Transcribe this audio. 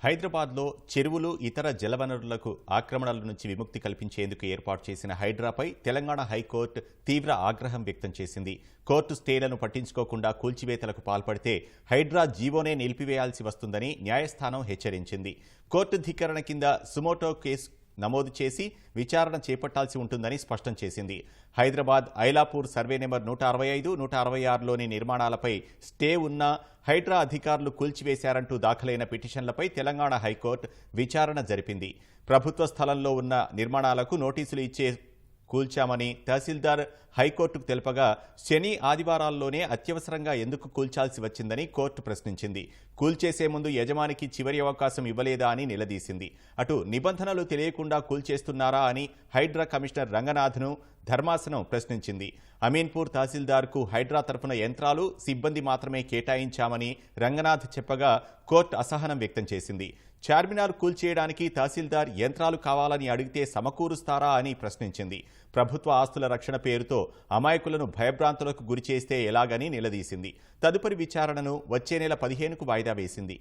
హైదరాబాద్లో చెరువులు ఇతర జలవనరులకు ఆక్రమణల నుంచి విముక్తి కల్పించేందుకు ఏర్పాటు చేసిన హైడ్రాపై తెలంగాణ హైకోర్టు తీవ్ర ఆగ్రహం వ్యక్తం చేసింది. కోర్టు స్టేలను పట్టించుకోకుండా కూల్చివేతలకు పాల్పడితే హైడ్రా జీవోనే నిలిపివేయాల్సి వస్తుందని న్యాయస్థానం హెచ్చరించింది. కోర్టు ధిక్కరణ కింద సుమోటో కేసు నమోదు చేసి విచారణ చేపట్టాల్సి ఉంటుందని స్పష్టం చేసింది. హైదరాబాద్ ఐలాపూర్ సర్వే నెంబర్ 165, 166లోని నిర్మాణాలపై స్టే ఉన్న హైడ్రా అధికారులు కూల్చివేశారంటూ దాఖలైన పిటిషన్లపై తెలంగాణ హైకోర్టు విచారణ జరిపింది. ప్రభుత్వ స్థలంలో ఉన్న నిర్మాణాలకు నోటీసులు ఇచ్చే కూల్చామని తహసీల్దార్ హైకోర్టుకు తెలుపగా శని ఆదివారాల్లోనే అత్యవసరంగా ఎందుకు కూల్చాల్సి వచ్చిందని కోర్టు ప్రశ్నించింది. కూల్చేసే ముందు యజమానికి చివరి అవకాశం ఇవ్వలేదా అని నిలదీసింది. అటు నిబంధనలు తెలియకుండా కూల్చేస్తున్నారా అని హైడ్రా కమిషనర్ రంగనాథ్ను ధర్మాసనం ప్రశ్నించింది. అమీన్పూర్ తహసీల్దార్కు హైడ్రా తరఫున యంత్రాలు, సిబ్బంది మాత్రమే కేటాయించామని రంగనాథ్ చెప్పగా కోర్టు అసహనం వ్యక్తం చేసింది. చార్మినార్ కూల్చేయడానికి తహసీల్దార్ యంత్రాలు కావాలని అడిగితే సమకూరుస్తారా అని ప్రశ్నించింది. ప్రభుత్వ ఆస్తుల రక్షణ పేరుతో అమాయకులను భయభ్రాంతులకు గురిచేస్తే ఎలాగని నిలదీసింది. తదుపరి విచారణను వచ్చే నెల 15కు వాయిదా వేసింది.